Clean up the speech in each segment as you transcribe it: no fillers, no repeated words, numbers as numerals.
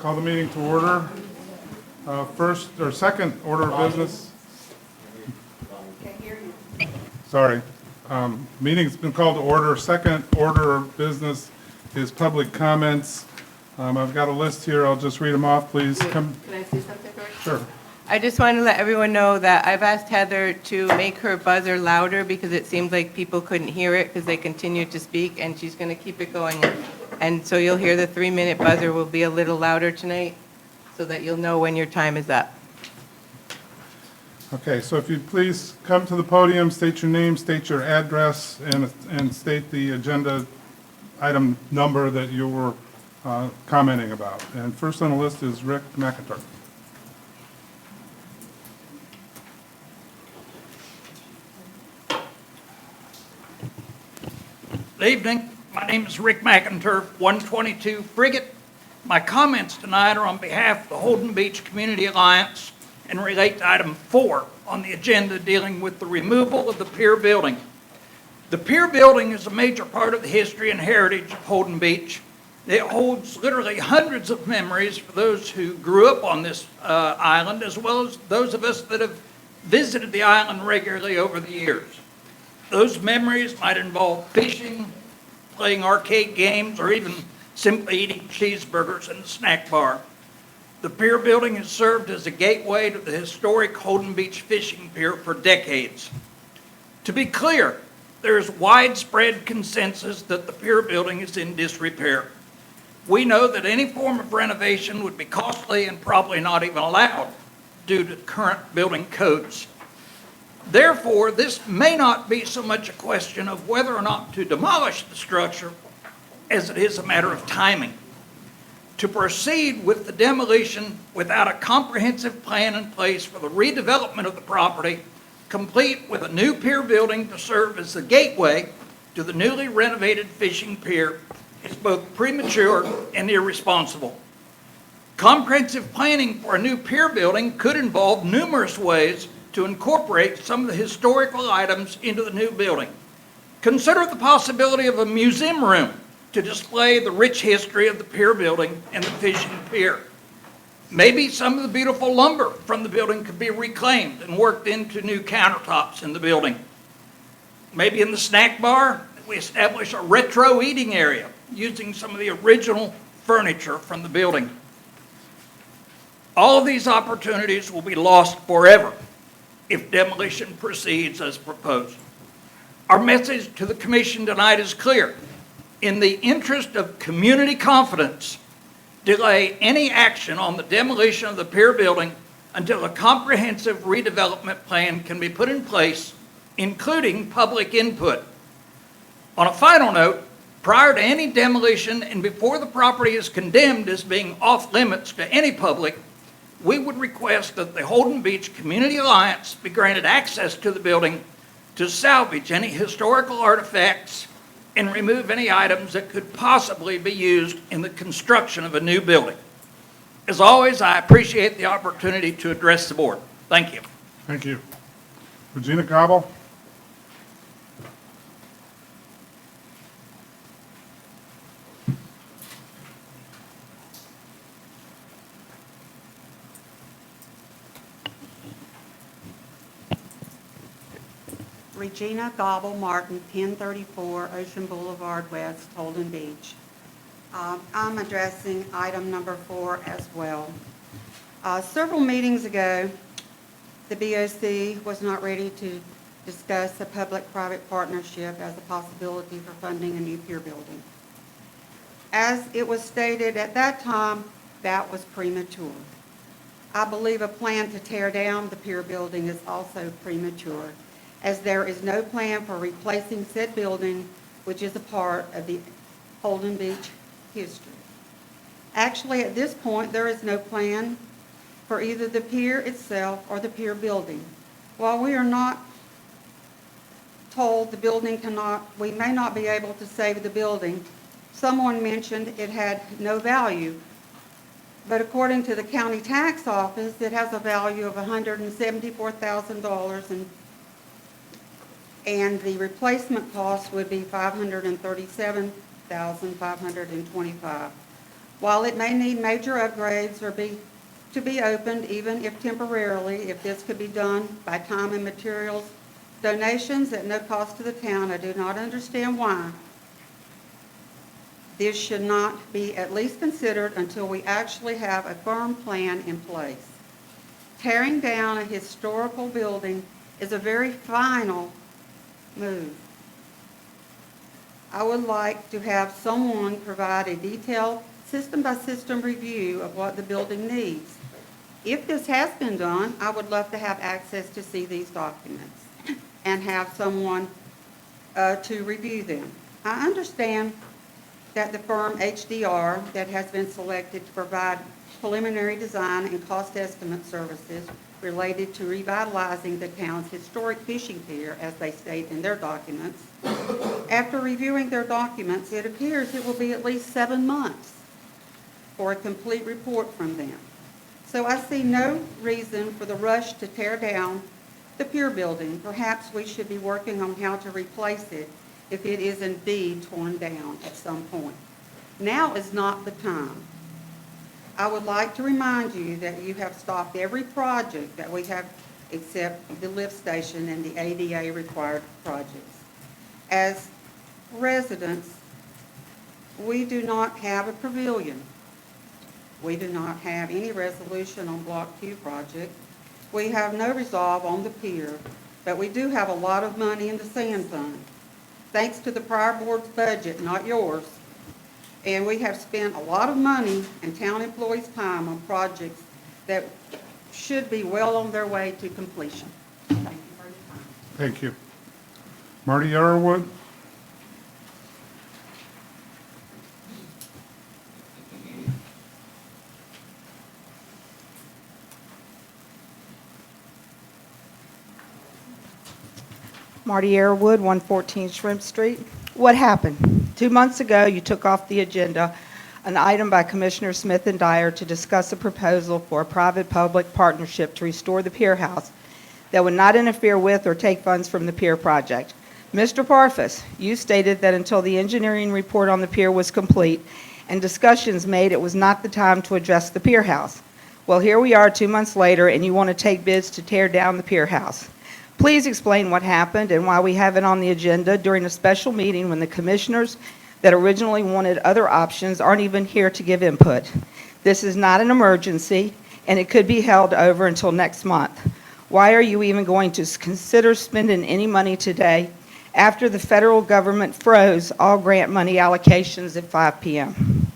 Call the meeting to order. First or second order of business. Sorry. Meeting's been called to order. Second order of business is public comments. I've got a list here. I'll just read them off, please. Can I say something first? Sure. I just want to let everyone know that I've asked Heather to make her buzzer louder because it seemed like people couldn't hear it because they continued to speak, and she's going to keep it going. And so you'll hear the 3-minute buzzer will be a little louder tonight so that you'll know when your time is up. Okay, so if you'd please come to the podium, state your name, state your address, and state the agenda item number that you were commenting about. And first on the list is Rick McIntyre. Good evening. My name is Rick McIntyre, 122 Frigate. My comments tonight are on behalf of the Holden Beach Community Alliance and relate to item 4 on the agenda dealing with the removal of the pier building. The pier building is a major part of the history and heritage of Holden Beach. It holds literally hundreds of memories for those who grew up on this island, as well as those of us that have visited the island regularly over the years. Those memories might involve fishing, playing arcade games, or even simply eating cheeseburgers in the snack bar. The pier building has served as a gateway to the historic Holden Beach fishing pier for decades. To be clear, there is widespread consensus that the pier building is in disrepair. We know that any form of renovation would be costly and probably not even allowed due to current building codes. Therefore, this may not be so much a question of whether or not to demolish the structure as it is a matter of timing. To proceed with the demolition without a comprehensive plan in place for the redevelopment of the property, complete with a new pier building to serve as the gateway to the newly renovated fishing pier, is both premature and irresponsible. Comprehensive planning for a new pier building could involve numerous ways to incorporate some of the historical items into the new building. Consider the possibility of a museum room to display the rich history of the pier building and the fishing pier. Maybe some of the beautiful lumber from the building could be reclaimed and worked into new countertops in the building. Maybe in the snack bar, we establish a retro eating area using some of the original furniture from the building. All of these opportunities will be lost forever if demolition proceeds as proposed. Our message to the Commission tonight is clear. In the interest of community confidence, delay any action on the demolition of the pier building until a comprehensive redevelopment plan can be put in place, including public input. On a final note, prior to any demolition and before the property is condemned as being off limits to any public, we would request that the Holden Beach Community Alliance be granted access to the building to salvage any historical artifacts and remove any items that could possibly be used in the construction of a new building. As always, I appreciate the opportunity to address the board. Thank you. Thank you. Regina Gobble. Regina Gobble Martin, 1034 Ocean Boulevard West, Holden Beach. I'm addressing item number 4 as well. Several meetings ago, the BOC was not ready to discuss a public-private partnership as a possibility for funding a new pier building. As it was stated at that time, that was premature. I believe a plan to tear down the pier building is also premature, as there is no plan for replacing said building, which is a part of the Holden Beach history. Actually, at this point, there is no plan for either the pier itself or the pier building. While we are not told the building we may not be able to save the building, someone mentioned it had no value. But according to the county tax office, it has a value of $174,000 and the replacement cost would be $537,525. While it may need major upgrades or to be opened, even if temporarily, if this could be done by time and materials donations at no cost to the town, I do not understand why this should not be at least considered until we actually have a firm plan in place. Tearing down a historical building is a very final move. I would like to have someone provide a detailed system-by-system review of what the building needs. If this has been done, I would love to have access to see these documents and have someone to review them. I understand that the firm HDR that has been selected to provide preliminary design and cost estimate services related to revitalizing the town's historic fishing pier, as they state in their documents. After reviewing their documents, it appears it will be at least 7 months for a complete report from them. So I see no reason for the rush to tear down the pier building. Perhaps we should be working on how to replace it if it is indeed torn down at some point. Now is not the time. I would like to remind you that you have stopped every project that we have except the lift station and the ADA required projects. As residents, we do not have a pavilion. We do not have any resolution on Block Q project. We have no resolve on the pier, but we do have a lot of money in the sand fund, thanks to the prior board's budget, not yours. And we have spent a lot of money and town employees' time on projects that should be well on their way to completion. Thank you for your time. Thank you. Marty Arrowood? Marty Airwood, 114 Shrimp Street. What happened? 2 months ago, you took off the agenda an item by Commissioner Smith and Dyer to discuss a proposal for a private-public partnership to restore the pier house that would not interfere with or take funds from the pier project. Mr. Parfus, you stated that until the engineering report on the pier was complete and discussions made, it was not the time to address the pier house. Well, here we are 2 months later, and you want to take bids to tear down the pier house. Please explain what happened and why we have it on the agenda during a special meeting when the commissioners that originally wanted other options aren't even here to give input. This is not an emergency, and it could be held over until next month. Why are you even going to consider spending any money today after the federal government froze all grant money allocations at 5 p.m.?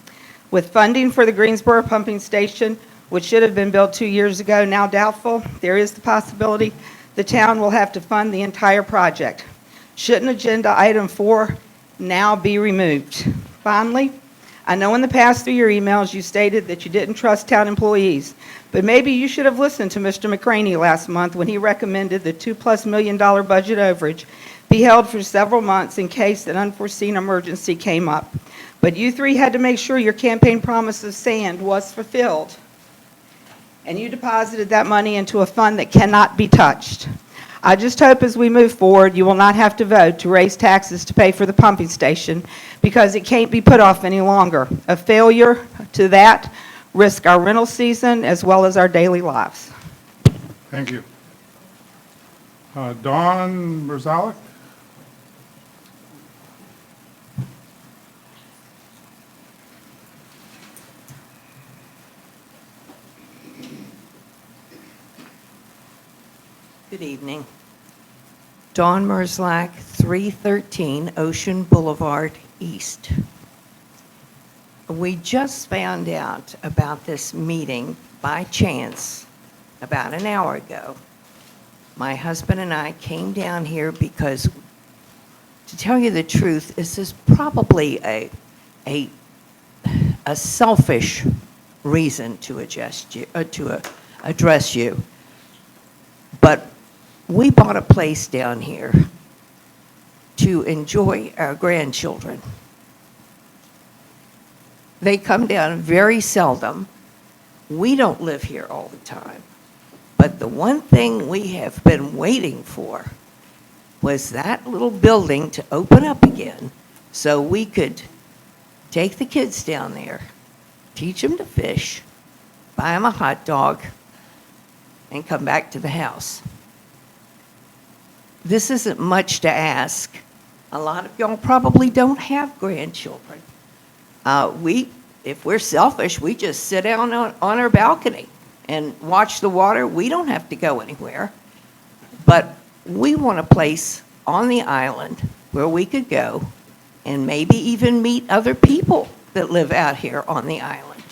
With funding for the Greensboro pumping station, which should have been built 2 years ago, now doubtful, there is the possibility the town will have to fund the entire project. Shouldn't agenda item 4 now be removed? Finally, I know in the past through your emails you stated that you didn't trust town employees, but maybe you should have listened to Mr. McCraney last month when he recommended the $2+ million budget overage be held for several months in case an unforeseen emergency came up. But you three had to make sure your campaign promise of sand was fulfilled, and you deposited that money into a fund that cannot be touched. I just hope as we move forward, you will not have to vote to raise taxes to pay for the pumping station because it can't be put off any longer. A failure to that risk our rental season as well as our daily lives. Thank you. Dawn Merzalik? Good evening. Dawn Merzlak, 313 Ocean Boulevard East. We just found out about this meeting by chance about an hour ago. My husband and I came down here because, to tell you the truth, this is probably a selfish reason to address you. But we bought a place down here to enjoy our grandchildren. They come down very seldom. We don't live here all the time. But the one thing we have been waiting for was that little building to open up again so we could take the kids down there, teach them to fish, buy them a hot dog, and come back to the house. This isn't much to ask. A lot of y'all probably don't have grandchildren. If we're selfish, we just sit down on our balcony and watch the water. We don't have to go anywhere. But we want a place on the island where we could go and maybe even meet other people that live out here on the island.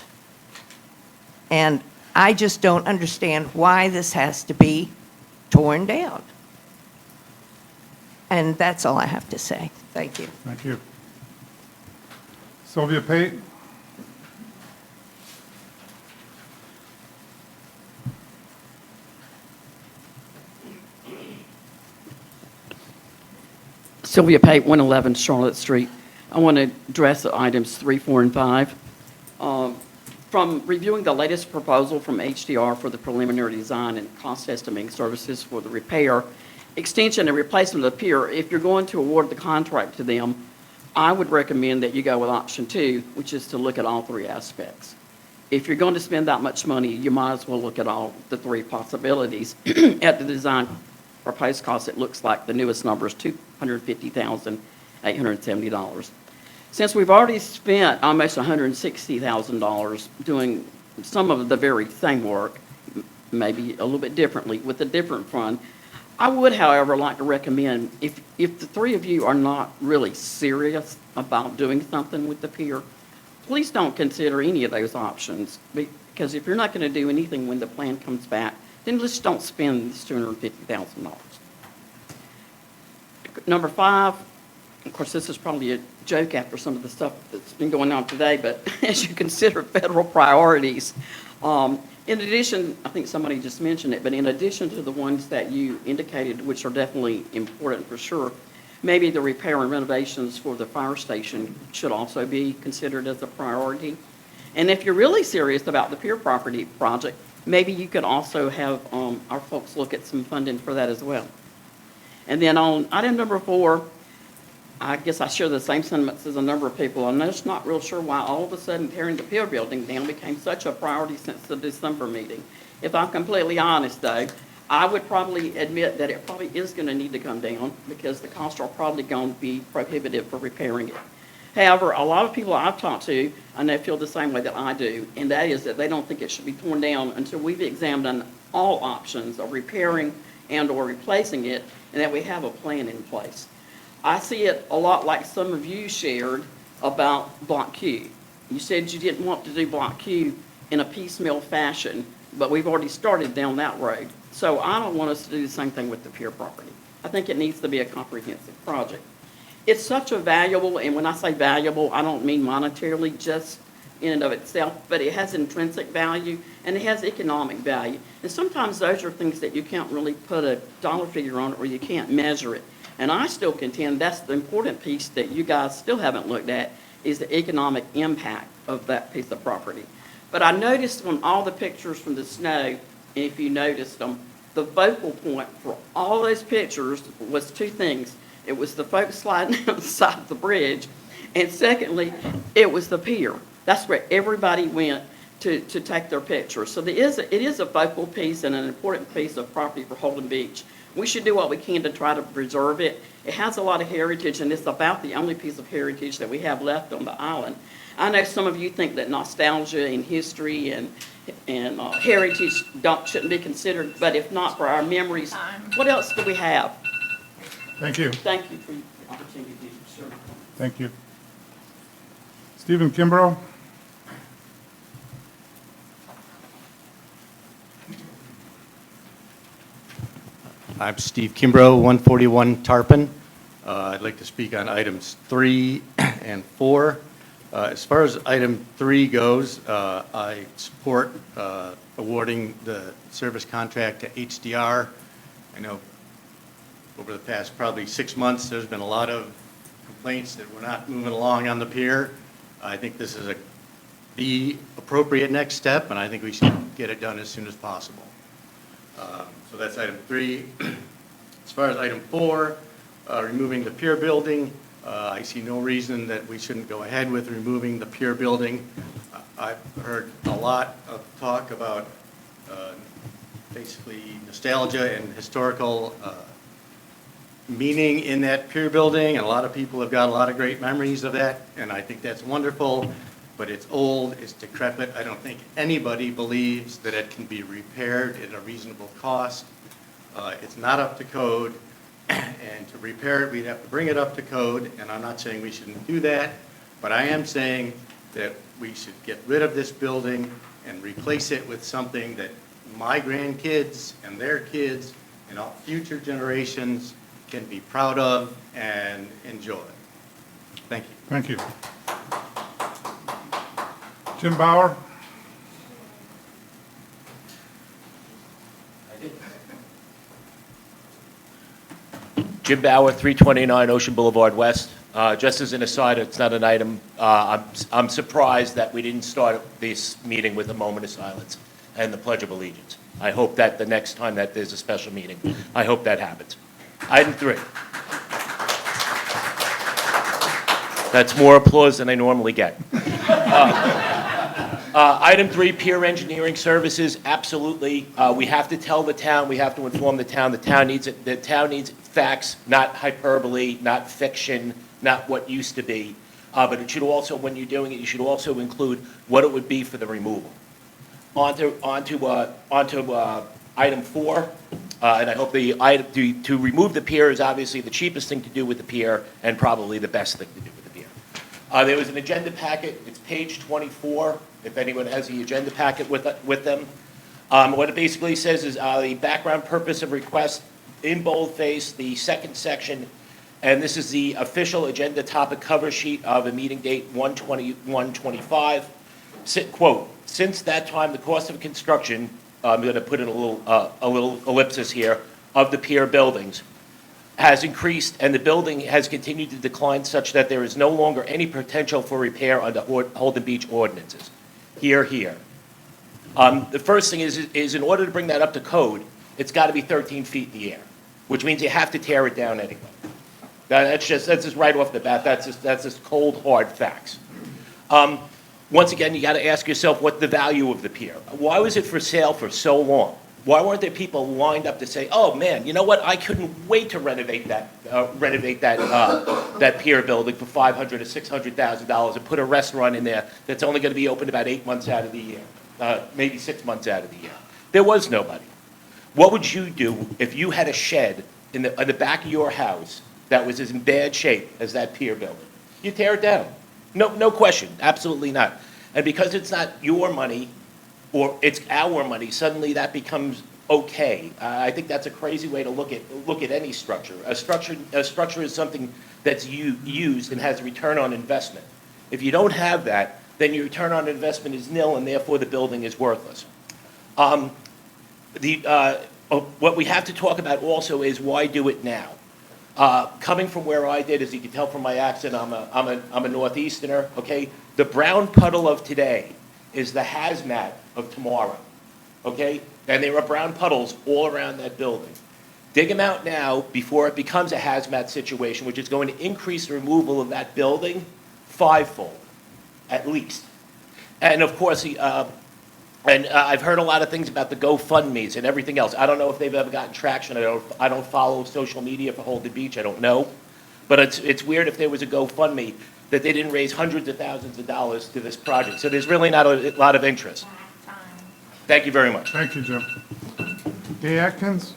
And I just don't understand why this has to be torn down. And that's all I have to say. Thank you. Thank you. Sylvia Pate? Sylvia Pate, 111 Charlotte Street. I want to address items 3, 4, and 5. From reviewing the latest proposal from HDR for the preliminary design and cost estimating services for the repair, extension, and replacement of the pier, if you're going to award the contract to them, I would recommend that you go with option 2, which is to look at all 3 aspects. If you're going to spend that much money, you might as well look at all the 3 possibilities. At the design proposed cost, it looks like the newest number is $250,870. Since we've already spent almost $160,000 doing some of the very same work, maybe a little bit differently with a different fund, I would, however, like to recommend, if the 3 of you are not really serious about doing something with the pier, please don't consider any of those options, because if you're not going to do anything when the plan comes back, then just don't spend this $250,000. Number 5, of course, this is probably a joke after some of the stuff that's been going on today, but as you consider federal priorities, in addition, I think somebody just mentioned it, but in addition to the ones that you indicated, which are definitely important for sure, maybe the repair and renovations for the fire station should also be considered as a priority. And if you're really serious about the pier property project, maybe you could also have our folks look at some funding for that as well. And then on item number 4, I guess I share the same sentiments as a number of people. I'm just not real sure why all of a sudden tearing the pier building down became such a priority since the December meeting. If I'm completely honest, though, I would probably admit that it probably is going to need to come down because the costs are probably going to be prohibitive for repairing it. However, a lot of people I've talked to, I know feel the same way that I do, and that is that they don't think it should be torn down until we've examined all options of repairing and or replacing it, and that we have a plan in place. I see it a lot like some of you shared about Block Q. You said you didn't want to do Block Q in a piecemeal fashion, but we've already started down that road. So I don't want us to do the same thing with the pier property. I think it needs to be a comprehensive project. It's such a valuable, and when I say valuable, I don't mean monetarily just in and of itself, but it has intrinsic value and it has economic value. And sometimes those are things that you can't really put a dollar figure on it or you can't measure it. And I still contend that's the important piece that you guys still haven't looked at is the economic impact of that piece of property. But I noticed on all the pictures from the snow, and if you noticed them, the focal point for all those pictures was 2 things. It was the folks sliding down the side of the bridge, and secondly, it was the pier. That's where everybody went to take their pictures. So it is a focal piece and an important piece of property for Holden Beach. We should do what we can to try to preserve it. It has a lot of heritage, and it's about the only piece of heritage that we have left on the island. I know some of you think that nostalgia and history and heritage shouldn't be considered, but if not for our memories, what else do we have? Thank you. Thank you for the opportunity to serve. Thank you. Stephen Kimbrough? I'm Steve Kimbrough, 141 Tarpon. I'd like to speak on items 3 and 4. As far as item 3 goes, I support awarding the service contract to HDR. I know over the past probably 6 months, there's been a lot of complaints that we're not moving along on the pier. I think this is the appropriate next step, and I think we should get it done as soon as possible. So that's item 3. As far as item 4, removing the pier building, I see no reason that we shouldn't go ahead with removing the pier building. I've heard a lot of talk about basically nostalgia and historical meaning in that pier building, and a lot of people have got a lot of great memories of that, and I think that's wonderful, but it's old, it's decrepit. I don't think anybody believes that it can be repaired at a reasonable cost. It's not up to code, and to repair it, we'd have to bring it up to code, and I'm not saying we shouldn't do that, but I am saying that we should get rid of this building and replace it with something that my grandkids and their kids and all future generations can be proud of and enjoy. Thank you. Thank you. Jim Bauer? Jim Bauer, 329 Ocean Boulevard West. Just as an aside, it's not an item. I'm surprised that we didn't start this meeting with a moment of silence and the Pledge of Allegiance. I hope that the next time that there's a special meeting, I hope that happens. Item 3. That's more applause than I normally get. Item 3, peer engineering services, absolutely. We have to tell the town, we have to inform the town. The town needs facts, not hyperbole, not fiction, not what used to be. But it should also, when you're doing it, you should also include what it would be for the removal. Onto item 4, and I hope the item to remove the pier is obviously the cheapest thing to do with the pier and probably the best thing to do with the pier. There was an agenda packet. It's page 24. If anyone has the agenda packet with them, what it basically says is the background purpose of request in boldface, the second section, and this is the official agenda topic cover sheet of a meeting date 1/21/25. Quote, since that time, the cost of construction, I'm going to put in a little ellipsis here, of the pier buildings has increased, and the building has continued to decline such that there is no longer any potential for repair under Holden Beach ordinances. Here. The first thing is in order to bring that up to code, it's got to be 13 feet in the air, which means you have to tear it down anyway. That's just right off the bat. That's just cold, hard facts. Once again, you got to ask yourself what the value of the pier. Why was it for sale for so long? Why weren't there people lined up to say, "Oh man, you know what? I couldn't wait to renovate that pier building for $500,000 to $600,000 and put a restaurant in there that's only going to be open about 8 months out of the year, maybe 6 months out of the year." There was nobody. What would you do if you had a shed in the back of your house that was as in bad shape as that pier building? You tear it down. No question, absolutely not. And because it's not your money, or it's our money, suddenly that becomes okay. I think that's a crazy way to look at any structure. A structure is something that's used and has a return on investment. If you don't have that, then your return on investment is nil, and therefore the building is worthless. What we have to talk about also is why do it now? Coming from where I did, as you can tell from my accent, I'm a Northeasterner, okay? The brown puddle of today is the hazmat of tomorrow, okay? And there are brown puddles all around that building. Dig them out now before it becomes a hazmat situation, which is going to increase the removal of that building fivefold, at least. And of course, I've heard a lot of things about the GoFundMes and everything else. I don't know if they've ever gotten traction. I don't follow social media for Holden Beach. I don't know. But it's weird if there was a GoFundMe that they didn't raise hundreds of thousands of dollars to this project. So there's really not a lot of interest. Thank you very much. Thank you, Jim. Gay Atkins?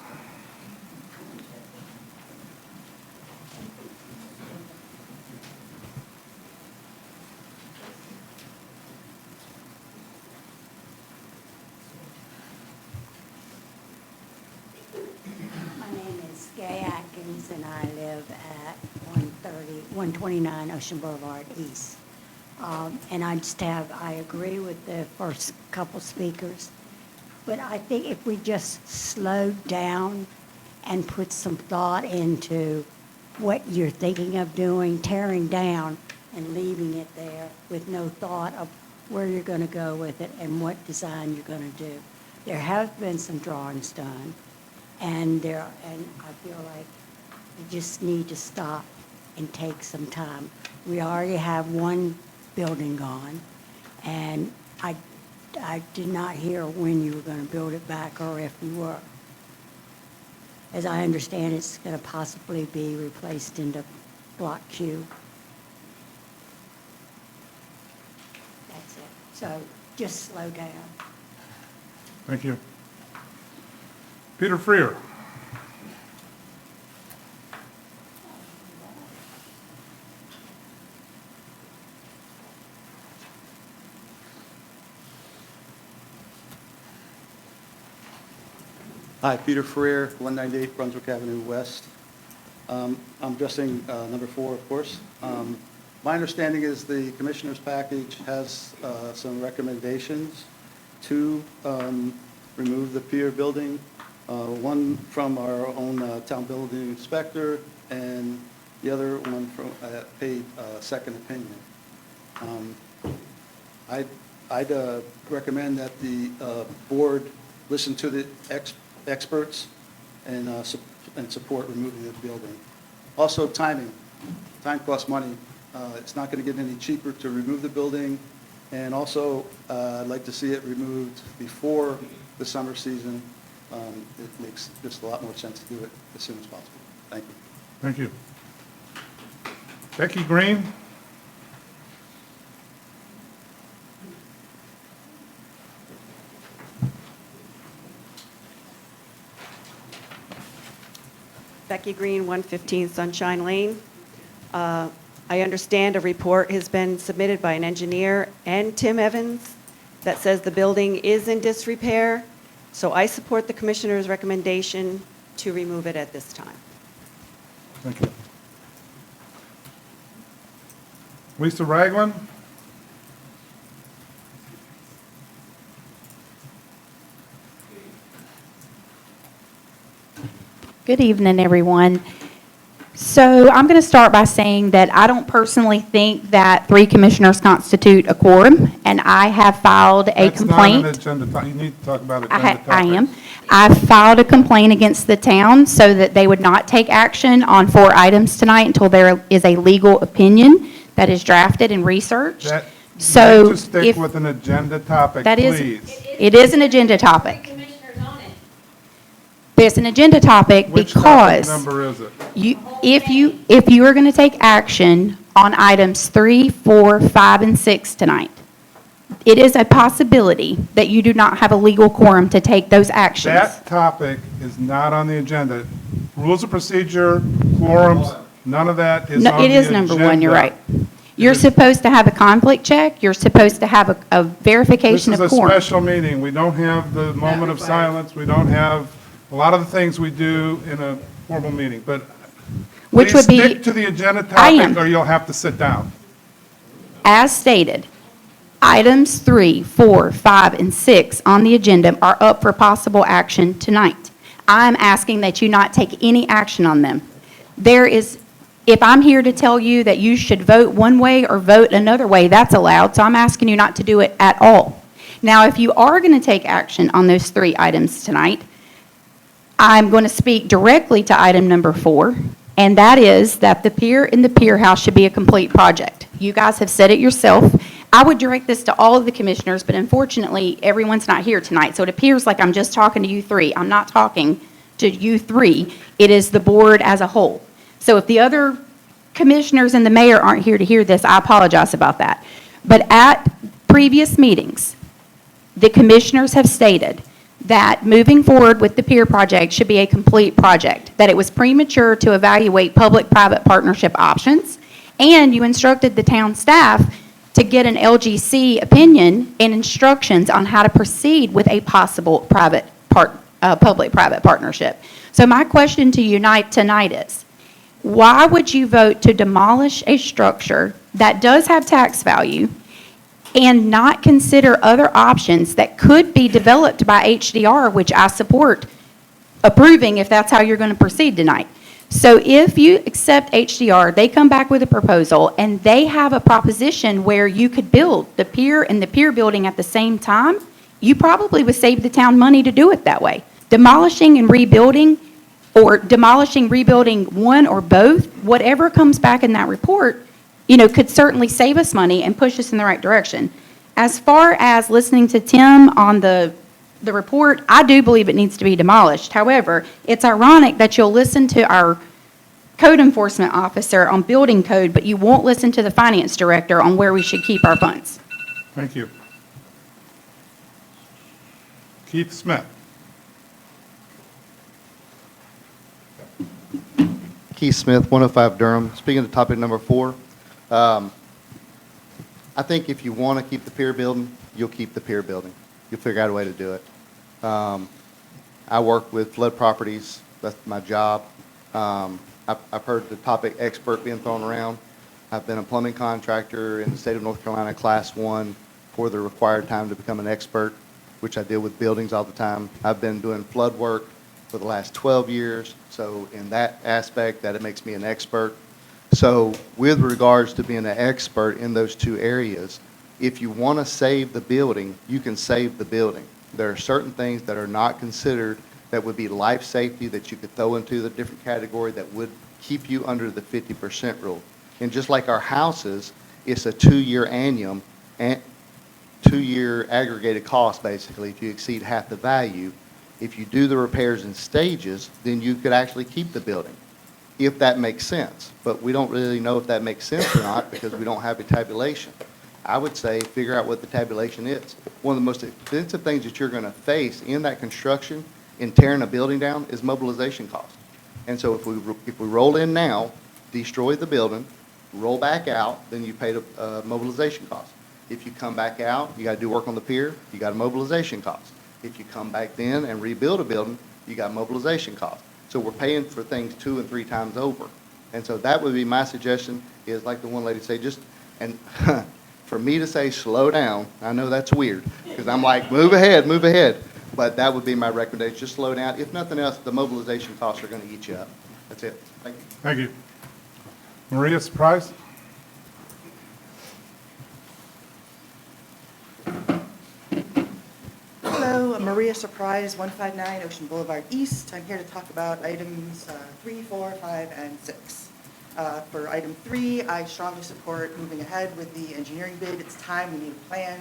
My name is Gay Atkins, and I live at 129 Ocean Boulevard East. And I agree with the first couple speakers, but I think if we just slowed down and put some thought into what you're thinking of doing, tearing down and leaving it there with no thought of where you're going to go with it and what design you're going to do. There have been some drawings done, and I feel like you just need to stop and take some time. We already have one building gone, and I did not hear when you were going to build it back or if you were. As I understand, it's going to possibly be replaced into Block Q. That's it. So just slow down. Thank you. Peter Freer. Hi, Peter Freer, 198 Brunswick Avenue West. I'm addressing number 4, of course. My understanding is the commissioner's package has some recommendations to remove the pier building, one from our own town building inspector, and the other one from paid second opinion. I'd recommend that the board listen to the experts and support removing the building. Also, timing. Time costs money. It's not going to get any cheaper to remove the building, and also I'd like to see it removed before the summer season. It makes just a lot more sense to do it as soon as possible. Thank you. Thank you. Becky Green. Becky Green, 115 Sunshine Lane. I understand a report has been submitted by an engineer and Tim Evans that says the building is in disrepair, so I support the commissioner's recommendation to remove it at this time. Thank you. Lisa Ragland. Good evening, everyone. So I'm going to start by saying that I don't personally think that 3 commissioners constitute a quorum, and I have filed a complaint. That's not an agenda, you need to talk about agenda I topics. am. I filed a complaint against the town so that they would not take action on 4 items tonight until there is a legal opinion that is drafted and researched. That, So you need to stick if with an agenda topic, that is, please. it is an agenda topic. There's an agenda topic Which because topic number is it? if you are going to take action on items 3, 4, 5, and 6 tonight, it is a possibility that you do not have a legal quorum to take those actions. That topic is not on the agenda. Rules of procedure, quorums, none of that is No, on the it agenda. is number 1, you're right. You're is- supposed to have a conflict check, you're supposed to have a verification of This is a quorum. special meeting. We don't have the moment of silence. We don't have a lot of the things we do in a formal meeting, but Which please would be- stick to the agenda I topic am. or you'll have to sit down. As stated, items 3, 4, 5, and 6 on the agenda are up for possible action tonight. I'm asking that you not take any action on them. If I'm here to tell you that you should vote one way or vote another way, that's allowed, so I'm asking you not to do it at all. Now, if you are going to take action on those 3 items tonight, I'm going to speak directly to item number 4, and that is that the pier and the pier house should be a complete project. You guys have said it yourself. I would direct this to all of the commissioners, but unfortunately, everyone's not here tonight, so it appears like I'm just talking to you 3. I'm not talking to you 3. It is the board as a whole. So if the other commissioners and the mayor aren't here to hear this, I apologize about that. But at previous meetings, the commissioners have stated that moving forward with the pier project should be a complete project, that it was premature to evaluate public-private partnership options, and you instructed the town staff to get an LGC opinion and instructions on how to proceed with a possible public-private partnership. So my question to you tonight is, why would you vote to demolish a structure that does have tax value and not consider other options that could be developed by HDR, which I support approving if that's how you're going to proceed tonight? So if you accept HDR, they come back with a proposal, and they have a proposition where you could build the pier and the pier building at the same time, you probably would save the town money to do it that way. Demolishing and rebuilding, or demolishing, rebuilding one or both, whatever comes back in that report, could certainly save us money and push us in the right direction. As far as listening to Tim on the report, I do believe it needs to be demolished. However, it's ironic that you'll listen to our code enforcement officer on building code, but you won't listen to the finance director on where we should keep our funds. Thank you. Keith Smith. Keith Smith, 105 Durham. Speaking to topic number 4, I think if you want to keep the pier building, you'll keep the pier building. You'll figure out a way to do it. I work with flood properties. That's my job. I've heard the topic expert being thrown around. I've been a plumbing contractor in the state of North Carolina, Class 1, for the required time to become an expert, which I deal with buildings all the time. I've been doing flood work for the last 12 years, so in that aspect, that it makes me an expert. So with regards to being an expert in those two areas, if you want to save the building, you can save the building. There are certain things that are not considered that would be life safety that you could throw into the different category that would keep you under the 50% rule. And just like our houses, it's a 2-year annuum, and 2-year aggregated cost, basically, if you exceed half the value. If you do the repairs in stages, then you could actually keep the building, if that makes sense. But we don't really know if that makes sense or not because we don't have a tabulation. I would say figure out what the tabulation is. One of the most expensive things that you're going to face in that construction in tearing a building down is mobilization cost. And so if we roll in now, destroy the building, roll back out, then you pay the mobilization cost. If you come back out, you got to do work on the pier, you got a mobilization cost. If you come back then and rebuild a building, you got mobilization cost. So we're paying for things 2 and 3 times over. And so that would be my suggestion, is like the one lady said, just, and for me to say slow down, I know that's weird, because I'm like, move ahead, move ahead. But that would be my recommendation, just slow down. If nothing else, the mobilization costs are going to eat you up. That's it. Thank you. Thank you. Maria, surprise? Hello, I'm Maria Surprise, 159 Ocean Boulevard East. I'm here to talk about items 3, 4, 5, and 6. For item 3, I strongly support moving ahead with the engineering bid. It's time, we need a plan.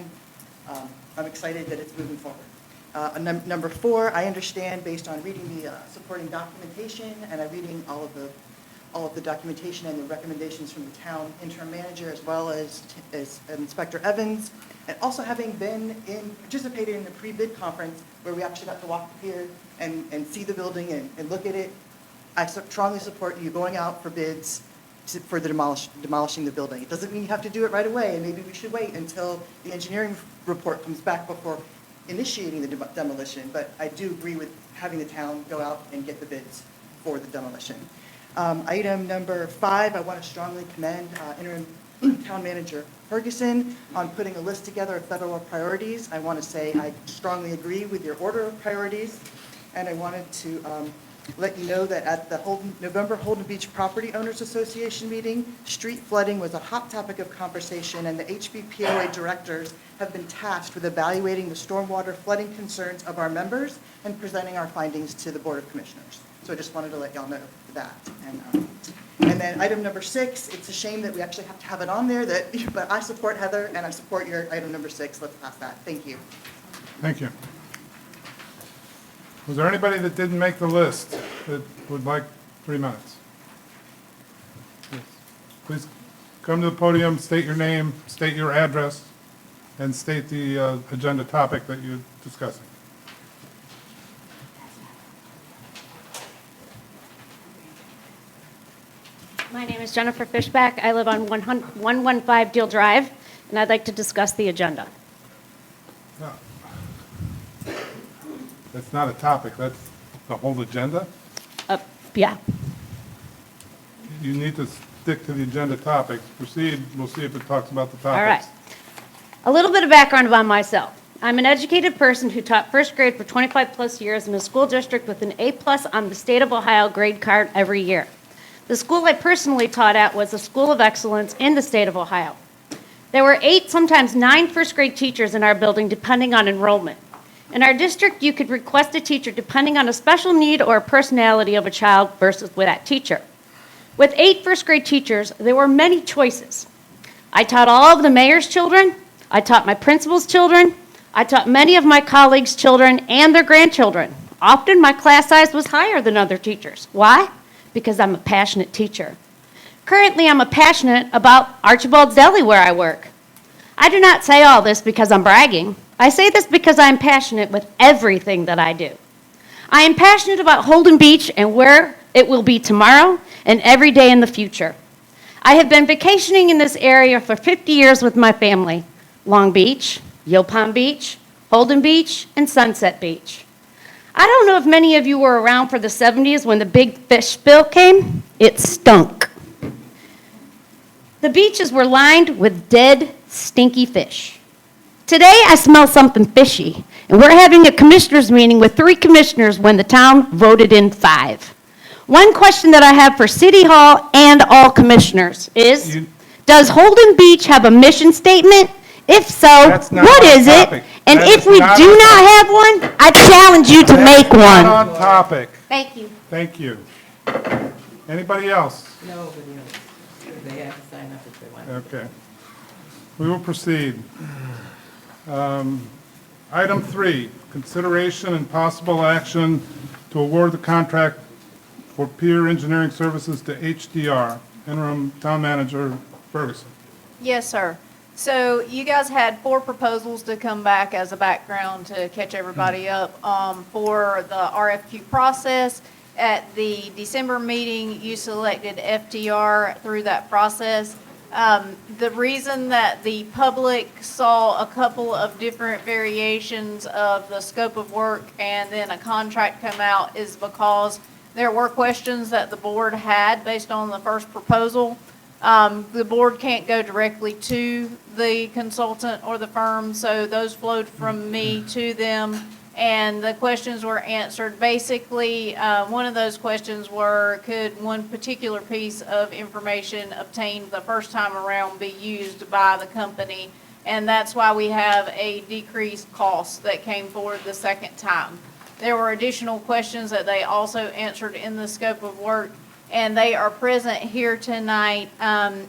I'm excited that it's moving forward. Number 4, I understand based on reading the supporting documentation and I'm reading all of the documentation and the recommendations from the town interim manager as well as Inspector Evans, and also having participated in the pre-bid conference where we actually got to walk the pier and see the building and look at it. I strongly support you going out for bids for the demolishing the building. It doesn't mean you have to do it right away, and maybe we should wait until the engineering report comes back before initiating the demolition, but I do agree with having the town go out and get the bids for the demolition. Item number 5, I want to strongly commend interim town manager Ferguson on putting a list together of federal priorities. I want to say I strongly agree with your order of priorities, and I wanted to let you know that at the November Holden Beach Property Owners Association meeting, street flooding was a hot topic of conversation, and the HBPOA directors have been tasked with evaluating the stormwater flooding concerns of our members and presenting our findings to the Board of Commissioners. So I just wanted to let y'all know that. And then item number 6, it's a shame that we actually have to have it on there, but I support Heather and I support your item number 6. Let's pass that. Thank you. Thank you. Was there anybody that didn't make the list that would like 3 minutes? Yes. Please come to the podium, state your name, state your address, and state the agenda topic that you're discussing. My name is Jennifer Fishback. I live on 115 Deal Drive, and I'd like to discuss the agenda. No. That's not a topic, that's the whole agenda? Yeah. You need to stick to the agenda topics. Proceed, we'll see if it talks about the topics. All right. A little bit of background about myself. I'm an educated person who taught first grade for 25-plus years in a school district with an A+ on the State of Ohio grade card every year. The school I personally taught at was a school of excellence in the state of Ohio. There were 8, sometimes 9 first-grade teachers in our building, depending on enrollment. In our district, you could request a teacher depending on a special need or personality of a child versus with that teacher. With 8 first-grade teachers, there were many choices. I taught all of the mayor's children, I taught my principal's children. I taught many of my colleagues' children and their grandchildren. Often my class size was higher than other teachers. Why? Because I'm a passionate teacher. Currently, I'm passionate about Archibald's Deli where I work. I do not say all this because I'm bragging. I say this because I am passionate with everything that I do. I am passionate about Holden Beach and where it will be tomorrow and every day in the future. I have been vacationing in this area for 50 years with my family. Long Beach, Yopon Beach, Holden Beach, and Sunset Beach. I don't know if many of you were around for the 70s when the big fish spill came. It stunk. The beaches were lined with dead, stinky fish. Today, I smell something fishy, and we're having a commissioners meeting with 3 commissioners when the town voted in 5. One question that I have for City Hall and all commissioners is, does Holden Beach have a mission statement? If so, what is it? And if we do not have one, I challenge you to make one. Not on topic. Thank you. Thank you. Anybody else? Nobody else. They have to sign up if they want. Okay. We will proceed. Item 3, consideration and possible action to award the contract for peer engineering services to HDR. Interim Town Manager Ferguson. Yes, sir. So you guys had 4 proposals to come back as a background to catch everybody up for the RFQ process. At the December meeting, you selected FTR through that process. The reason that the public saw a couple of different variations of the scope of work and then a contract come out is because there were questions that the board had based on the first proposal. The board can't go directly to the consultant or the firm, so those flowed from me to them, and the questions were answered. Basically, one of those questions were, could one particular piece of information obtained the first time around be used by the company? And that's why we have a decreased cost that came forward the second time. There were additional questions that they also answered in the scope of work, and they are present here tonight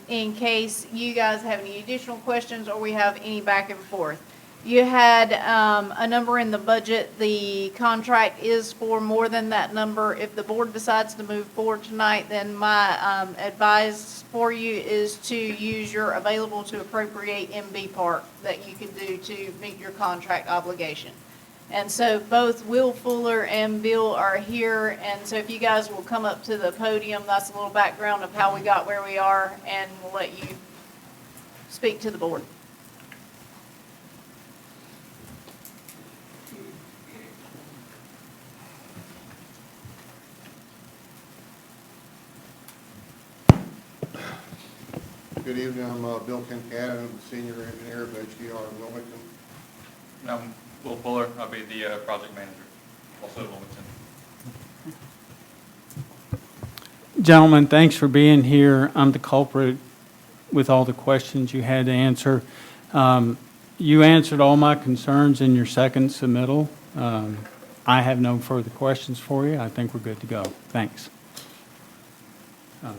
in case you guys have any additional questions or we have any back and forth. You had a number in the budget. The contract is for more than that number. If the board decides to move forward tonight, then my advice for you is to use your available to appropriate MB part that you can do to meet your contract obligation. And so both Will Fuller and Bill are here, and so if you guys will come up to the podium, that's a little background of how we got where we are, and we'll let you speak to the board. Good evening, I'm Bill Kincaid, I'm the senior engineer of HDR in Wilmington. I'm Will Fuller, I'll be the project manager, also in Wilmington. Gentlemen, thanks for being here. I'm the culprit with all the questions you had to answer. You answered all my concerns in your second submittal. I have no further questions for you. I think we're good to go. Thanks. I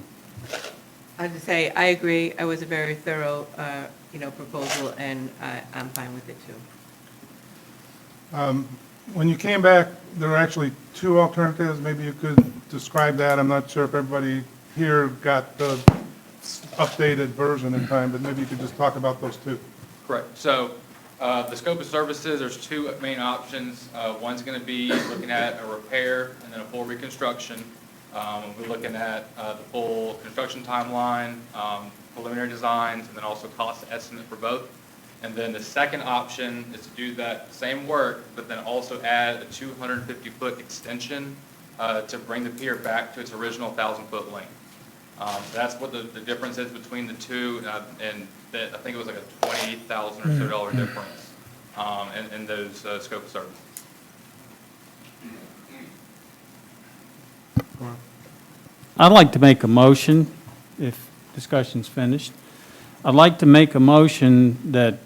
have to say, I agree. It was a very thorough, proposal, and I'm fine with it too. When you came back, there were actually 2 alternatives. Maybe you could describe that. I'm not sure if everybody here got the updated version in time, but maybe you could just talk about those 2. Correct. So the scope of services, there's 2 main options. One's going to be looking at a repair and then a full reconstruction. We're looking at the full construction timeline, preliminary designs, and then also cost estimate for both. And then the second option is to do that same work, but then also add a 250-foot extension to bring the pier back to its original 1,000-foot length. That's what the difference is between the 2, and that, I think it was like a $28,000 or so difference in those scope of services. I'd like to make a motion, if discussion's finished. I'd like to make a motion that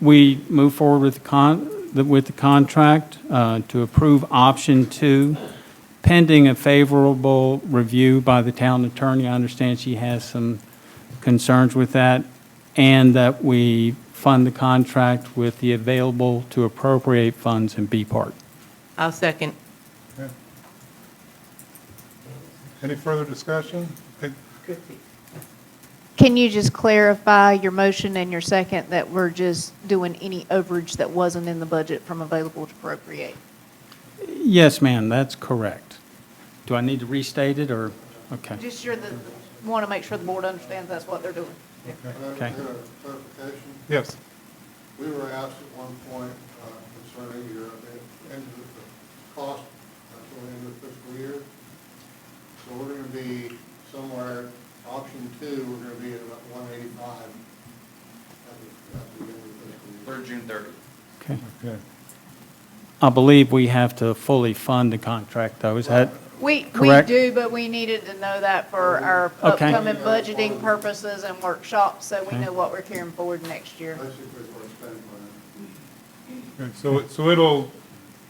we move forward with the contract to approve option 2, pending a favorable review by the town attorney. I understand she has some concerns with that. and that we fund the contract with the available to appropriate funds in B part. I'll second. Okay. Any further discussion? Can you just clarify your motion and your second that we're just doing any overage that wasn't in the budget from available to appropriate? Yes, ma'am, that's correct. Do I need to restate it, or, okay? Just sure that, want to make sure the board understands that's what they're doing. Okay. Can I get a clarification? Yes. We were asked at one point concerning your end of the cost until the end of the fiscal year. So we're going to be somewhere, option 2, we're going to be at about 185 at the end of the fiscal year. Through June 30th. Okay. Okay. I believe we have to fully fund the contract, though, is that We correct? do, but we needed to know that for our Okay. upcoming budgeting purposes and workshops, so we Okay. know what we're carrying forward next year. Basically, for a spend plan. Okay, so it'll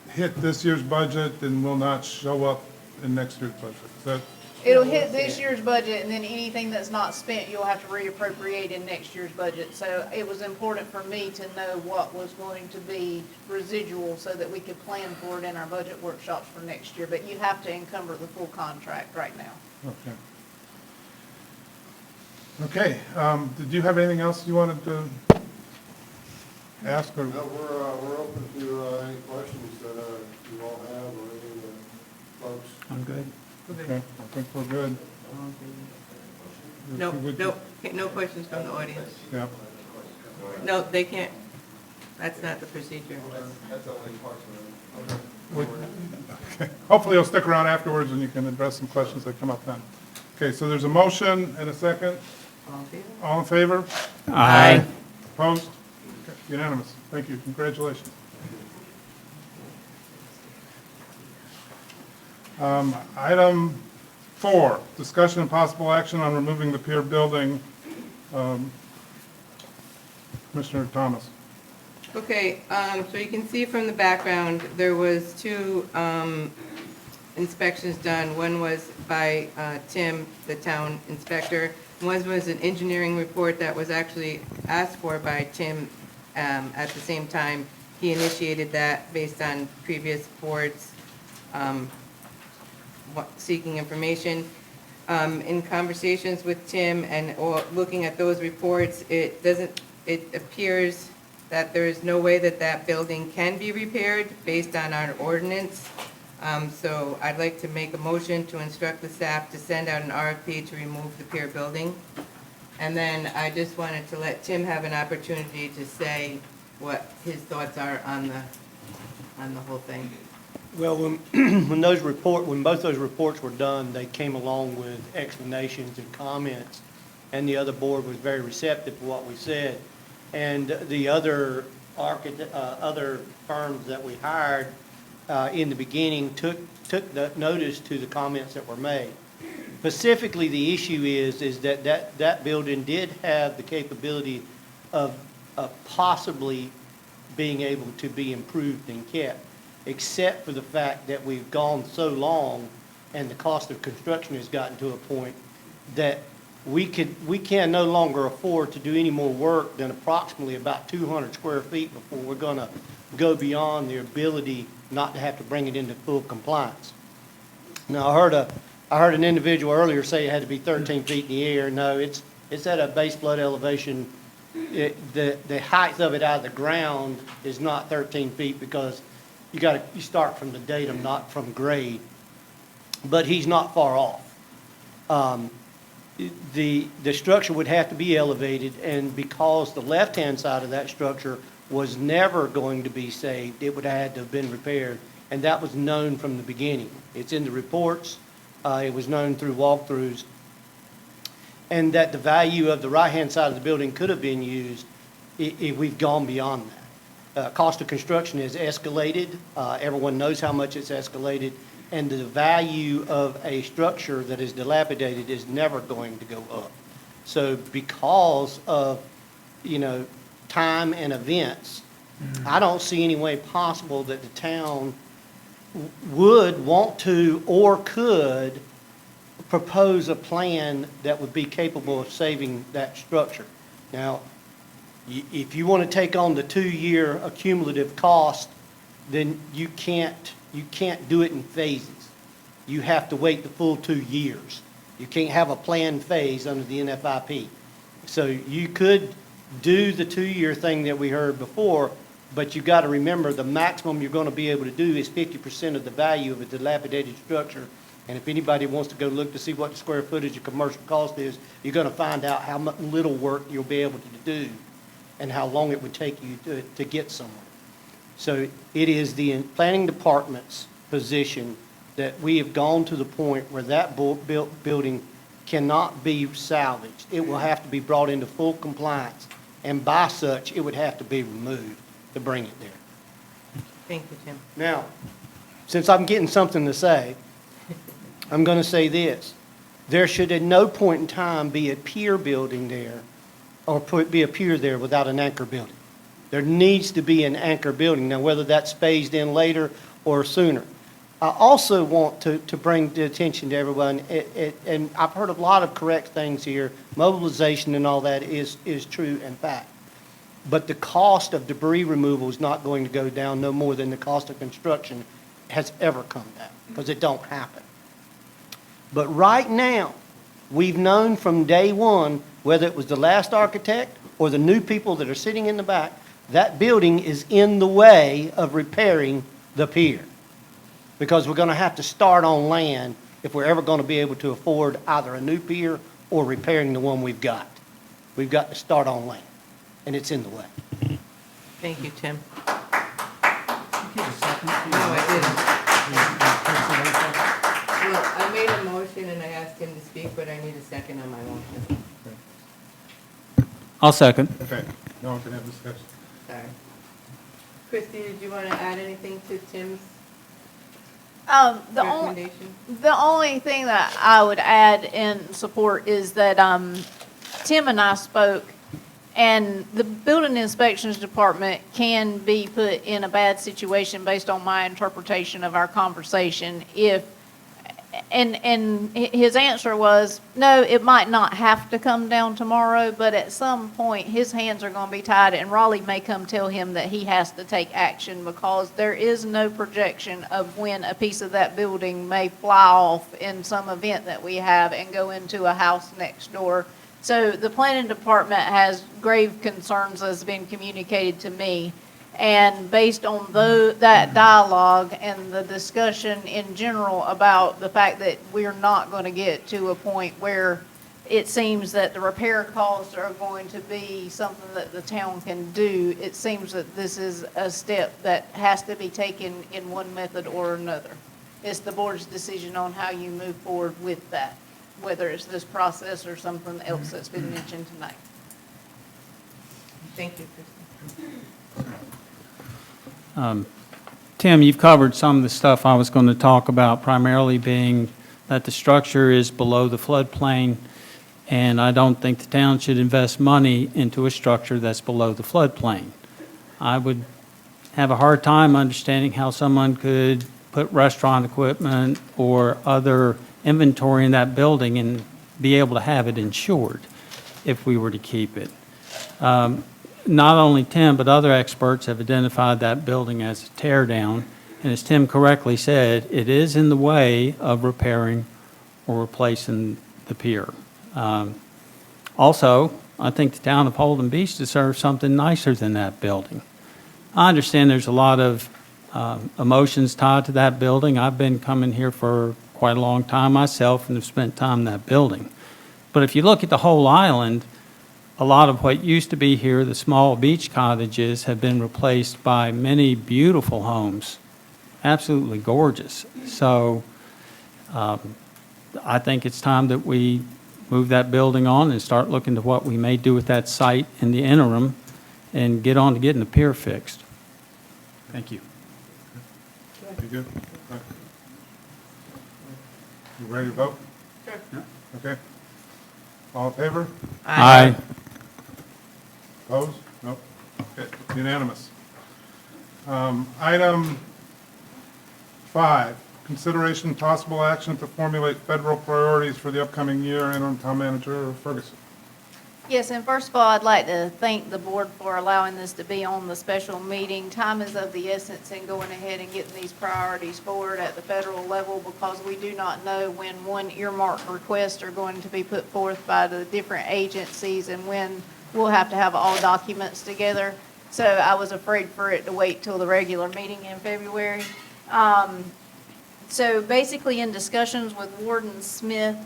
hit this year's budget and will not show up in next year's budget. Is that, It'll hit this year's budget, and then anything that's not spent, you'll have to reappropriate in next year's budget. So it was important for me to know what was going to be residual so that we could plan for it in our budget workshops for next year. But you have to encumber the full contract right now. okay. Okay, did you have anything else you wanted to ask or? No, we're open to any questions that you all have or any of the folks. I'm good. Okay, I think we're good. No, Would no, you- no questions from the audience. Yeah. No, they can't. That's not the procedure. Would- okay. Hopefully you'll stick around afterwards and you can address some questions that come up then. Okay, so there's a motion and a second. All in favor? Aye. Opposed? Okay, unanimous. Thank you. Congratulations. Item 4, discussion and possible action on removing the pier building. Commissioner Thomas. Okay, so you can see from the background, there was 2 inspections done. One was by Tim, the town inspector. One was an engineering report that was actually asked for by Tim at the same time. He initiated that based on previous boards seeking information. In conversations with Tim and looking at those reports, it appears that there is no way that that building can be repaired based on our ordinance. So I'd like to make a motion to instruct the staff to send out an RFP to remove the pier building. And then I just wanted to let Tim have an opportunity to say what his thoughts are on the whole thing. Well, when both those reports were done, they came along with explanations and comments, and the other board was very receptive to what we said. And the other firms that we hired in the beginning took the notice to the comments that were made. Specifically, the issue is that building did have the capability of possibly being able to be improved and kept, except for the fact that we've gone so long and the cost of construction has gotten to a point that we can no longer afford to do any more work than approximately about 200 square feet before we're going to go beyond the ability not to have to bring it into full compliance. Now, I heard an individual earlier say it had to be 13 feet in the air. No, it's at a base flood elevation. The height of it out of the ground is not 13 feet because you start from the datum, not from grade. But he's not far off. The structure would have to be elevated, and because the left-hand side of that structure was never going to be saved, it would have had to have been repaired, and that was known from the beginning. It's in the reports. It was known through walkthroughs, and that the value of the right-hand side of the building could have been used. We've gone beyond that. Cost of construction has escalated. Everyone knows how much it's escalated. And the value of a structure that is dilapidated is never going to go up. So because of, time and events, I don't see any way possible that the town would want to or could propose a plan that would be capable of saving that structure. Now, If you want to take on the 2-year accumulative cost, then you can't do it in phases. You have to wait the full 2 years. You can't have a planned phase under the NFIP. So you could do the 2-year thing that we heard before, but you've got to remember the maximum you're going to be able to do is 50% of the value of a dilapidated structure. And if anybody wants to go look to see what the square footage of commercial cost is, you're going to find out how little work you'll be able to do and how long it would take you to get somewhere. So it is the planning department's position that we have gone to the point where that building cannot be salvaged. It will have to be brought into full compliance, and by such, it would have to be removed to bring it there. Thank you, Tim. Now, since I'm getting something to say, I'm going to say this. There should at no point in time be a pier building there or be a pier there without an anchor building. There needs to be an anchor building. Now, whether that's phased in later or sooner. I also want to bring the attention to everyone, and I've heard a lot of correct things here. Mobilization and all that is true and fact. But the cost of debris removal is not going to go down no more than the cost of construction has ever come down, because it don't happen. But right now, we've known from day one, whether it was the last architect or the new people that are sitting in the back, that building is in the way of repairing the pier. Because we're going to have to start on land if we're ever going to be able to afford either a new pier or repairing the one we've got. We've got to start on land, and it's in the way. Thank you, Tim. Give a second. No, I didn't. Well, I made a motion and I asked him to speak, but I need a second on my motion. I'll second. Okay, no one can have discussion. Sorry. Christie, did you want to add anything to Tim's recommendation? The only thing that I would add in support is that Tim and I spoke, and the building inspections department can be put in a bad situation based on my interpretation of our conversation if, and his answer was, no, it might not have to come down tomorrow, but at some point his hands are going to be tied and Raleigh may come tell him that he has to take action because there is no projection of when a piece of that building may fly off in some event that we have and go into a house next door. So the planning department has grave concerns as been communicated to me. And based on that dialogue and the discussion in general about the fact that we're not going to get to a point where it seems that the repair costs are going to be something that the town can do, it seems that this is a step that has to be taken in one method or another. It's the board's decision on how you move forward with that, whether it's this process or something else that's been mentioned tonight. Thank you, Christie. Tim, you've covered some of the stuff I was going to talk about, primarily being that the structure is below the floodplain, and I don't think the town should invest money into a structure that's below the floodplain. I would have a hard time understanding how someone could put restaurant equipment or other inventory in that building and be able to have it insured if we were to keep it. Not only Tim, but other experts have identified that building as a tear down. And as Tim correctly said, it is in the way of repairing or replacing the pier. Also, I think the town of Holden Beach deserves something nicer than that building. I understand there's a lot of emotions tied to that building. I've been coming here for quite a long time myself and have spent time in that building. But if you look at the whole island, a lot of what used to be here, the small beach cottages, have been replaced by many beautiful homes, absolutely gorgeous. So I think it's time that we move that building on and start looking to what we may do with that site in the interim and get on to getting the pier fixed. Thank you. You good? Right. You ready to vote? Sure. Yeah. Okay. All in favor? Aye. Opposed? Nope. Okay, unanimous. Item 5, consideration and possible action to formulate federal priorities for the upcoming year. Interim Town Manager Ferguson. Yes, and first of all, I'd like to thank the board for allowing this to be on the special meeting. Time is of the essence in going ahead and getting these priorities forward at the federal level because we do not know when one earmark requests are going to be put forth by the different agencies and when we'll have to have all documents together. So I was afraid for it to wait till the regular meeting in February. So basically, in discussions with Warden Smith,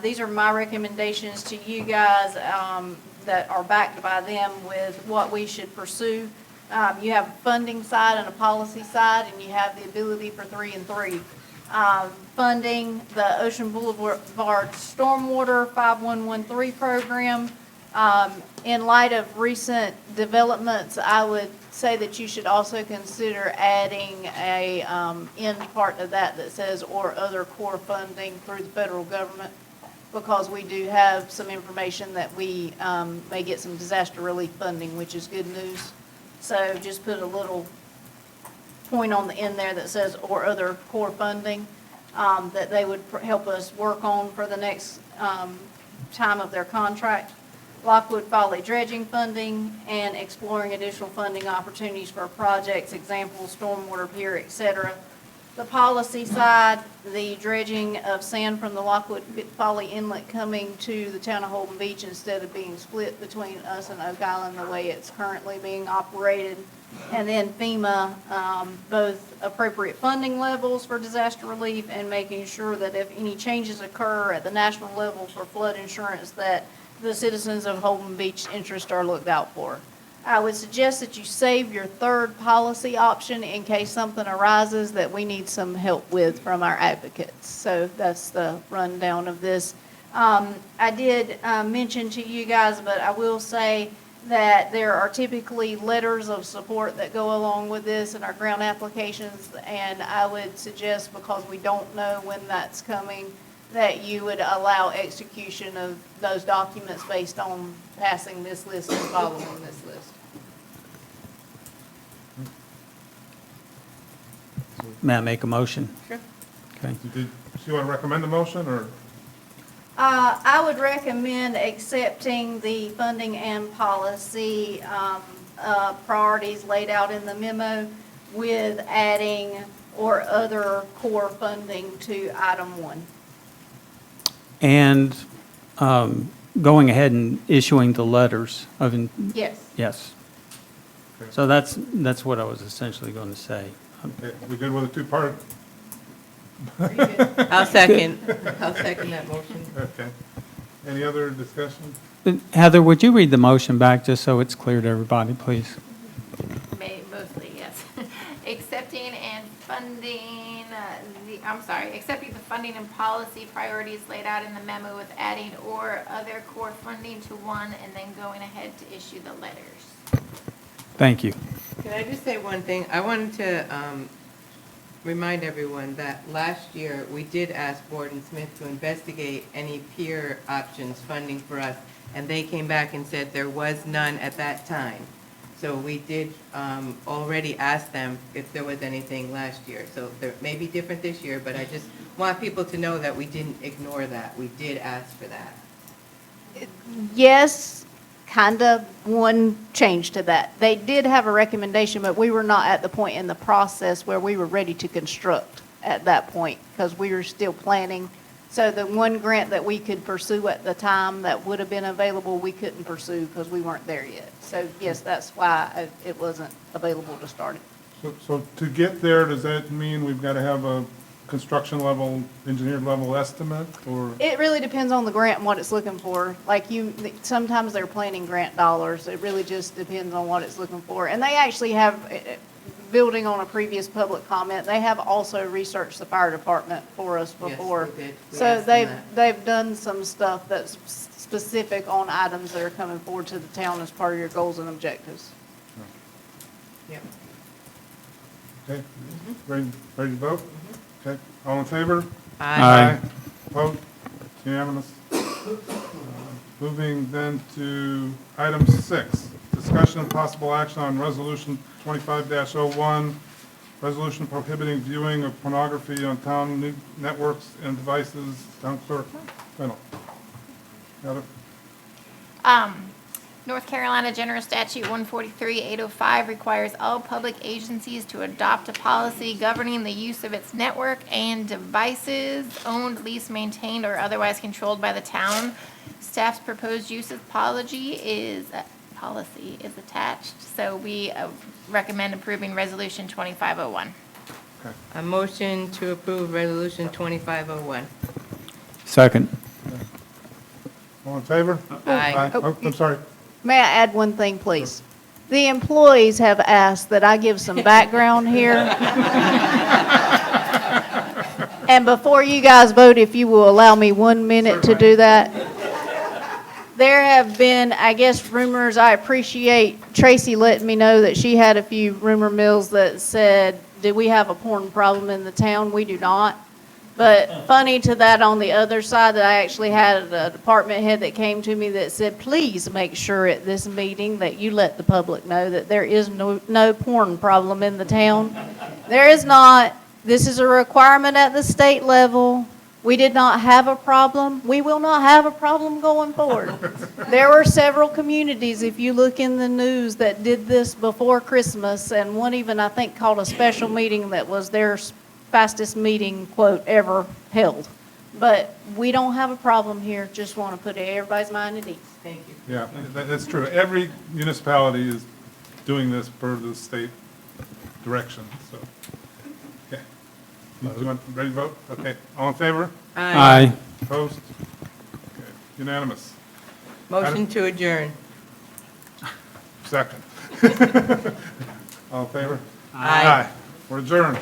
these are my recommendations to you guys that are backed by them with what we should pursue. You have a funding side and a policy side, and you have the ability for 3 and 3. Funding the Ocean Boulevard Stormwater 5113 program. In light of recent developments, I would say that you should also consider adding a end part of that that says or other core funding through the federal government, because we do have some information that we may get some disaster relief funding, which is good news. So just put a little point on the end there that says or other core funding that they would help us work on for the next time of their contract. Lockwood Folly dredging funding and exploring additional funding opportunities for projects, examples, stormwater pier, et cetera. The policy side, the dredging of sand from the Lockwood Folly Inlet coming to the town of Holden Beach instead of being split between us and Oak Island the way it's currently being operated. And then FEMA, both appropriate funding levels for disaster relief and making sure that if any changes occur at the national level for flood insurance, that the citizens of Holden Beach interests are looked out for. I would suggest that you save your third policy option in case something arises that we need some help with from our advocates. So that's the rundown of this. I did mention to you guys, but I will say that there are typically letters of support that go along with this in our grant applications, and I would suggest, because we don't know when that's coming, that you would allow execution of those documents based on passing this list and following this list. May I make a motion? Sure. Okay. Do you want to recommend a motion, or? I would recommend accepting the funding and policy priorities laid out in the memo with adding or other core funding to item 1. And going ahead and issuing the letters of, Yes. yes. Okay. So that's what I was essentially going to say. Okay, we good with a two-part? I'll second that motion. Okay. Any other discussion? Heather, would you read the motion back just so it's clear to everybody, please? Mostly, yes. Accepting the funding and policy priorities laid out in the memo with adding or other core funding to 1 and then going ahead to issue the letters. Thank you. Can I just say one thing? I wanted to remind everyone that last year, we did ask Warden Smith to investigate any peer options funding for us, and they came back and said there was none at that time. So we did already ask them if there was anything last year. So there may be different this year, but I just want people to know that we didn't ignore that. We did ask for that. Yes, kind of one change to that. They did have a recommendation, but we were not at the point in the process where we were ready to construct at that point because we were still planning. So the one grant that we could pursue at the time that would have been available, we couldn't pursue because we weren't there yet. So yes, that's why it wasn't available to start it. So to get there, does that mean we've got to have a construction level, engineered level estimate, or? It really depends on the grant and what it's looking for. Like sometimes they're planning grant dollars. It really just depends on what it's looking for. And they actually have, building on a previous public comment, they have also researched the fire department for us before. Yes, they did. We So asked them that. they've done some stuff that's specific on items that are coming forward to the town as part of your goals and objectives. Yep. Okay, ready to vote? Okay, all in favor? Aye. Vote, unanimous. Moving then to item 6, discussion and possible action on resolution 25-01, resolution prohibiting viewing of pornography on town networks and devices. Town clerk, Fennel. Got it? North Carolina General Statute 143-805 requires all public agencies to adopt a policy governing the use of its network and devices owned, leased, maintained, or otherwise controlled by the town. Staff's proposed use of policy is attached, so we recommend approving Resolution 2501. A motion to approve Resolution 2501. Second. All in favor? Aye. Oh, I'm sorry. May I add one thing, please? The employees have asked that I give some background here. And before you guys vote, if you will allow me 1 minute to do that. There have been, I guess, rumors. I appreciate Tracy letting me know that she had a few rumor mills that said, do we have a porn problem in the town? We do not. But funny to that, on the other side, that I actually had a department head that came to me that said, please make sure at this meeting that you let the public know that there is no porn problem in the town. There is not. This is a requirement at the state level. We did not have a problem. We will not have a problem going forward. There were several communities, if you look in the news, that did this before Christmas, and one even, I think, called a special meeting that was their fastest meeting, quote, ever held. But we don't have a problem here. Just want to put everybody's mind at ease. Thank you. Yeah, that's true. Every municipality is doing this per the state direction, so. Okay. You want, ready to vote? Okay. All in favor? Aye. Opposed? Okay. Unanimous. Motion to adjourn. Second. All in favor? Aye. We're adjourned.